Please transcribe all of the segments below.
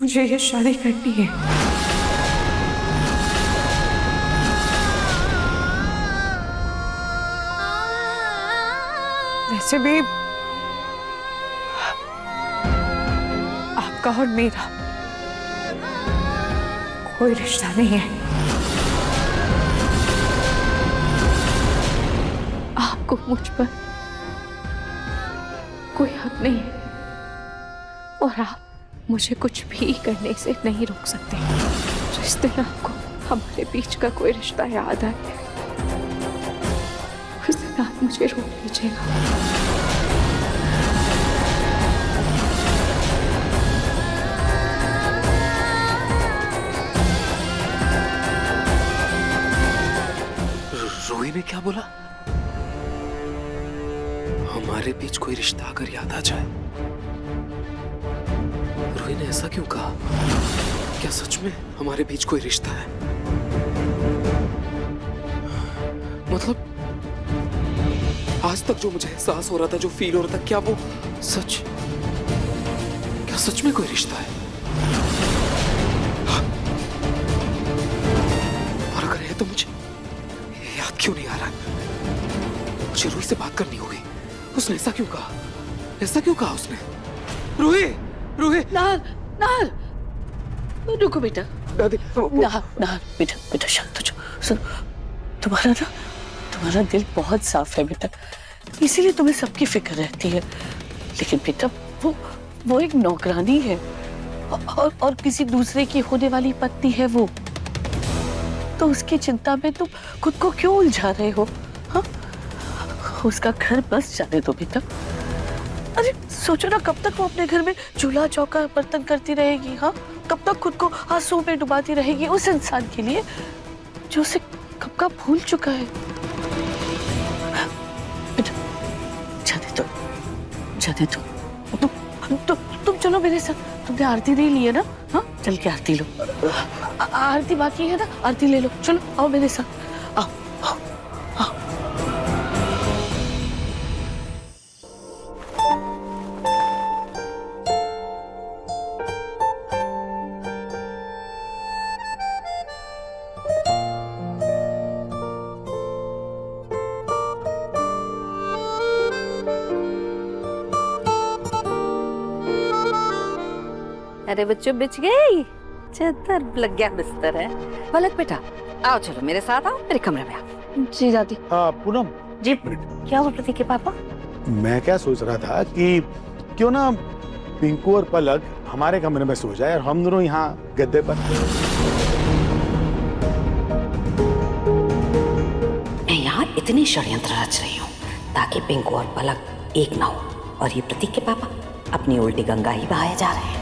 मुझे ये शादी करनी है। वैसे भी आपका और मेरा कोई रिश्ता नहीं है। आपको मुझ पर कोई हक नहीं है और आप मुझे कुछ भी करने से नहीं रोक सकते। जिस दिन आपको हमारे बीच का कोई रिश्ता याद आए उस दिन आप मुझे रोक लीजिएगा। रोही ने क्या बोला? हमारे बीच कोई रिश्ता अगर याद आ जाए? रोही ने ऐसा क्यों कहा? क्या सच में हमारे बीच कोई रिश्ता है? मतलब आज तक जो मुझे एहसास हो रहा था, जो फील हो रहा था, क्या वो सच, क्या सच में कोई रिश्ता है? और अगर है तो मुझे याद क्यों नहीं आ रहा? मुझे रोही से बात करनी होगी। उसने ऐसा क्यों कहा? ऐसा क्यों कहा उसने? रोही, रोही। नाल, नाल, रुको बेटा। दादी, नाल, नाल, बेटा, बेटा शांत हो जाओ। सुनो, तुम्हारा दिल बहुत साफ है बेटा, इसीलिए तुम्हें सबकी फिक्र रहती है। लेकिन बेटा वो एक नौकरानी है और किसी दूसरे की होने वाली पत्नी है वो। तो उसकी चिंता में तुम खुद को क्यों उलझा रहे हो? हाँ, उसका घर बस जाने दो बेटा। अरे सोचो ना, कब तक वो अपने घर में चूल्हा चौका बर्तन करती रहेगी? हाँ, कब तक खुद को आंसू में डुबाती रहेगी उस इंसान के लिए जो उसे कब का भूल चुका है। बेटा जाने दो। तुम चलो मेरे साथ। तुमने आरती नहीं ली है ना? हाँ, चल के आरती लो। आरती बाकी है ना? आरती ले लो। चलो आओ मेरे साथ, आओ आओ आओ। अरे बच्चों, बिछ गई चादर, लग गया बिस्तर है। पलक बेटा आओ, चलो मेरे साथ आओ, मेरे कमरे में आओ। जी दादी। हाँ पूनम जी क्या हुआ प्रतीक के पापा? मैं क्या सोच रहा था कि क्यों ना पिंकू और पलक हमारे कमरे में सो जाए और हम दोनों यहाँ गद्दे पर। मैं यहाँ इतनी षड्यंत्र रच रही हूँ ताकि पिंकू और पलक एक ना हो और ये प्रतीक के पापा अपनी उल्टी गंगा ही बहाए जा रहे हैं।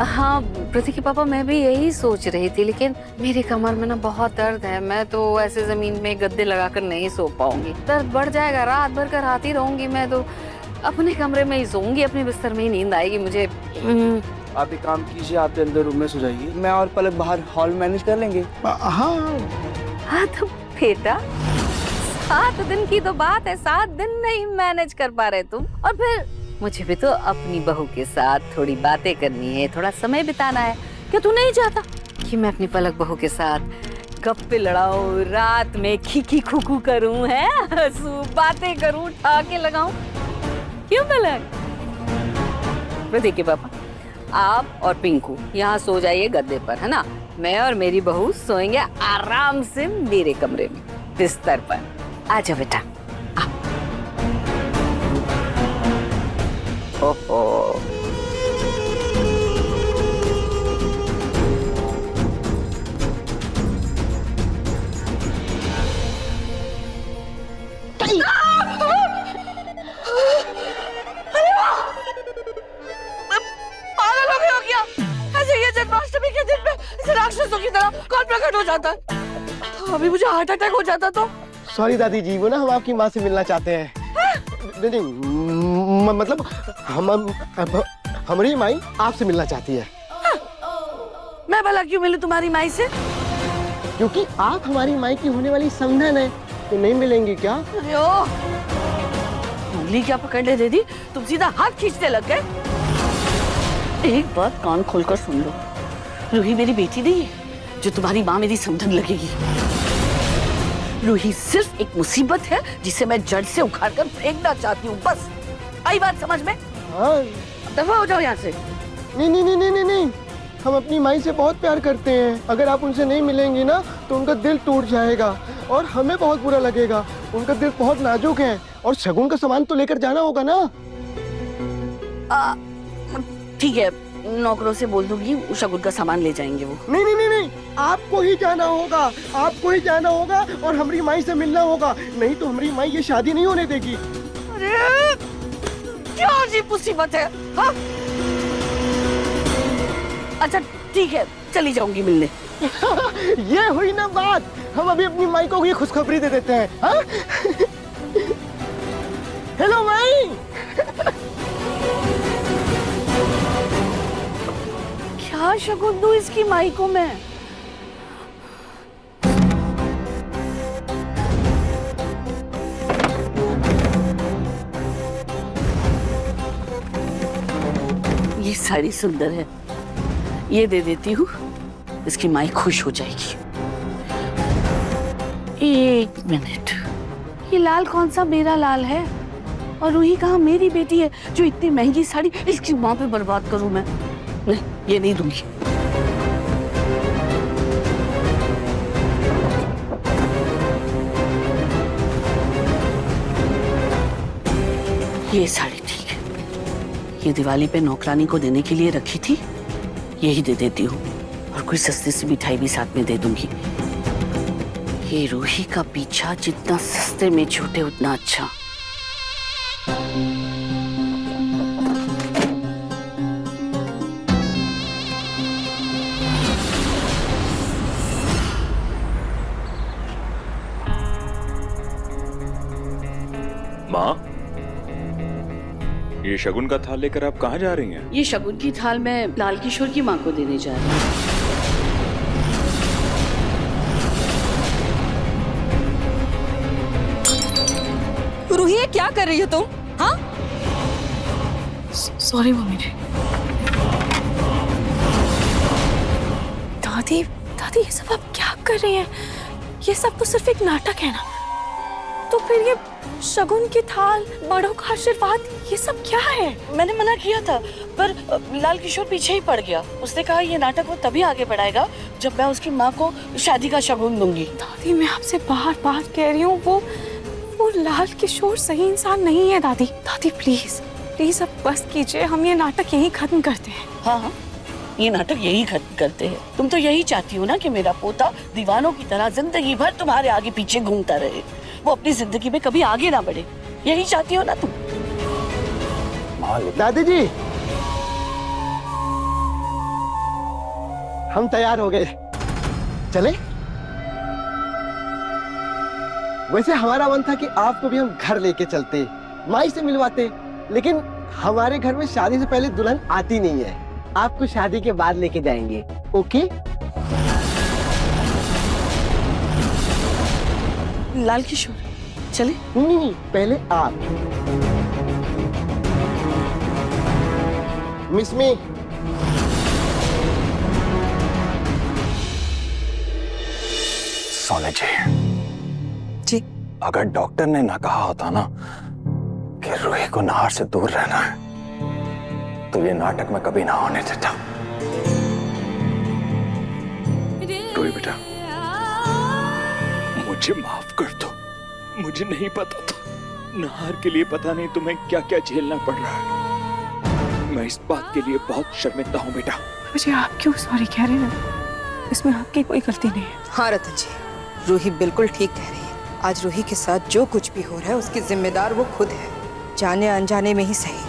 हाँ प्रतीक के पापा, मैं भी यही सोच रही थी, लेकिन मेरी कमर में ना बहुत दर्द है। मैं तो ऐसे जमीन में गद्दे लगाकर नहीं सो पाऊंगी, दर्द बढ़ जाएगा। रात भर कराती रहूंगी। मैं तो अपने कमरे में ही सोऊंगी, अपने बिस्तर में ही नींद आएगी मुझे। आप एक काम कीजिए, आप अंदर रूम में सो जाइए, मैं और पलक बाहर हॉल मैनेज कर लेंगे। हाँ तो बेटा 7 दिन की तो बात है, 7 दिन नहीं मैनेज कर पा रहे तुम। और फिर मुझे भी तो अपनी बहू के साथ थोड़ी बातें करनी है, थोड़ा समय बिताना है। क्या तू नहीं चाहता कि मैं अपनी पलक बहू के साथ गप्पे लड़ाऊं, रात में खीखी खुखू करूं, है हंसू, बातें करूं, ठाके लगाऊं? क्यों पलक? प्रतीक के पापा, आप और पिंकू यहाँ सो जाइए गद्दे पर, है ना? मैं और मेरी बहू सोएंगे आराम से मेरे कमरे में बिस्तर पर। आ जाओ बेटा। ओहो जन्माष्टमी के दिन में इसे राक्षसों की तरह कौन प्रकट हो जाता है? अभी मुझे हार्ट अटैक हो जाता तो। सॉरी दादी जी, वो ना हम आपकी माँ से मिलना चाहते हैं। नहीं, मतलब हमारी माई आपसे मिलना चाहती है। मैं भला क्यों मिलूं तुम्हारी माई से? क्योंकि आप हमारी माई की होने वाली समधन है, तो नहीं मिलेंगी क्या? अरे ओ, उंगली क्या पकड़ने दे दी? तुम सीधा हाथ खींचने लग गए। एक बात कान खोलकर सुन लो, रूही मेरी बेटी नहीं है जो तुम्हारी माँ मेरी समझन लगेगी। रूही सिर्फ एक मुसीबत है जिसे मैं जड़ से उखाड़कर फेंकना चाहती हूँ, बस। आई बात समझ में? हाँ। दफा हो जाओ यहाँ से। नहीं नहीं नहीं नहीं नहीं, हम अपनी माई से बहुत प्यार करते हैं। अगर आप उनसे नहीं मिलेंगी ना तो उनका दिल टूट जाएगा और हमें बहुत बुरा लगेगा। उनका दिल बहुत नाजुक है और शगुन का सामान तो लेकर जाना होगा ना। ठीक है, नौकरों से बोल दूंगी, शगुन का सामान ले जाएंगे वो। नहीं नहीं नहीं नहीं, आपको ही जाना होगा, आपको ही जाना होगा और हमारी माई से मिलना होगा, नहीं तो हमारी माई ये शादी नहीं होने देगी। अरे क्या अजीब मुसीबत है, हाँ? अच्छा ठीक है, चली जाऊंगी मिलने। ये हुई ना बात, हम अभी अपनी माई को ये खुशखबरी दे देते हैं। हाँ? हेलो माई। क्या शगुन दूं इसकी माई को मैं? ये साड़ी सुंदर है, ये दे देती हूँ, इसकी माई खुश हो जाएगी। एक मिनट, ये लाल कौन सा मेरा लाल है और रूही कहाँ मेरी बेटी है जो इतनी महंगी साड़ी इसकी माँ पे बर्बाद करूं मैं? नहीं, ये नहीं दूंगी। ये साड़ी ठीक है, ये दिवाली पे नौकरानी को देने के लिए रखी थी, यही दे देती हूँ और कोई सस्ती सी मिठाई भी साथ में दे दूंगी। ये रूही का पीछा जितना सस्ते में छूटे उतना अच्छा। माँ, ये शगुन का थाल लेकर आप कहाँ जा रही हैं? ये शगुन की थाल मैं लाल किशोर की माँ को देने जा रही हूँ। रूही, ये क्या कर रही हो तुम? हाँ? Sorry mummy. दादी, दादी ये सब आप क्या कर रही हैं? ये सब तो सिर्फ एक नाटक है ना। तो फिर ये शगुन की थाल, बड़ों का आशीर्वाद, ये सब क्या है? मैंने मना किया था पर लाल किशोर पीछे ही पड़ गया। उसने कहा ये नाटक वो तभी आगे बढ़ाएगा जब मैं उसकी माँ को शादी का शगुन दूंगी। दादी मैं आपसे बार बार कह रही हूँ, वो लाल किशोर सही इंसान नहीं है। दादी, दादी प्लीज प्लीज अब बस कीजिए, हम ये नाटक यहीं खत्म करते हैं। हाँ हाँ, ये नाटक यही खत्म करते हैं। तुम तो यही चाहती हो ना कि मेरा पोता दीवानों की तरह जिंदगी भर तुम्हारे आगे पीछे घूमता रहे, वो अपनी जिंदगी में कभी आगे ना बढ़े। यही चाहती हो ना तुम? दादी जी, हम तैयार हो गए, चले? वैसे हमारा मन था कि आपको भी हम घर लेके चलते, माई से मिलवाते, लेकिन हमारे घर में शादी से पहले दुल्हन आती नहीं है। आपको शादी के बाद लेके जाएंगे, ओके? लाल किशोर चले? नहीं, पहले आप। मिस मी, सोने जी, अगर डॉक्टर ने ना कहा होता ना कि रूही को नाहर से दूर रहना है, तो ये नाटक में कभी ना होने देता। रोई बेटा, मुझे माफ कर दो, मुझे नहीं पता था। नाहर के लिए पता नहीं तुम्हें क्या क्या झेलना पड़ रहा है। मैं इस बात के लिए बहुत शर्मिंदा हूँ बेटा। मुझे आप क्यों सॉरी कह रहे हैं? इसमें आपकी कोई गलती नहीं है। हाँ रतन जी, रूही बिल्कुल ठीक कह रही है। आज रूही के साथ जो कुछ भी हो रहा है उसकी जिम्मेदार वो खुद है, जाने अनजाने में ही सही,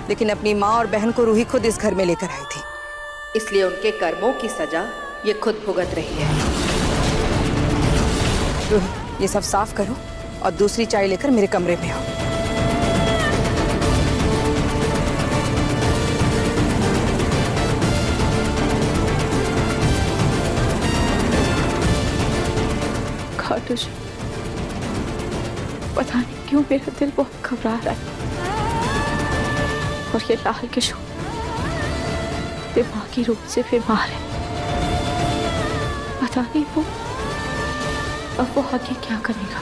लेकिन अपनी माँ और बहन को रूही खुद इस घर में लेकर आई थी, इसलिए उनके कर्मों की सजा ये खुद भुगत रही है। रूही, ये सब साफ करो और दूसरी चाय लेकर मेरे कमरे में आओ। खाटूश, पता नहीं क्यों मेरा दिल बहुत घबरा रहा है। और ये लाल किशोर, दिमागी रूप से बीमार है। पता नहीं वो अब वो आगे क्या करेगा।